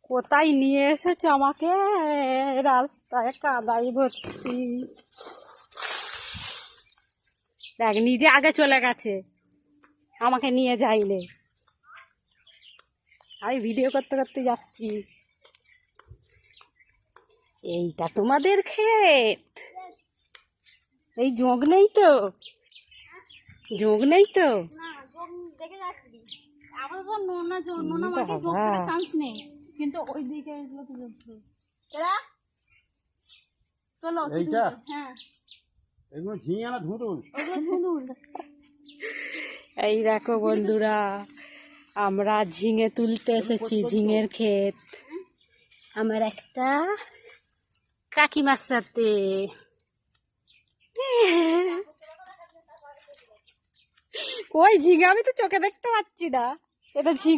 কোথায় নিয়ে এসেছো আমাকে? রাস্তায় কাদাই ভর্তি। দেখ, নিজে আগে চলে গেছে, আমাকে নিয়ে যাইলে। আমি ভিডিও করতে করতে যাচ্ছি। এইটা তোমাদের ক্ষেত? এই যোগ নেই তো? যোগ নেই তো? কিন্তু ওই দিকে এই দেখো বন্ধুরা, আমরা ঝিঙে তুলতে এসেছি, ঝিঙের ক্ষেত। আমার একটা কাকিমার সাথে। ওই ঝিঙে আমি তো চোখে দেখতে পাচ্ছি না, এটা ঝিঙে।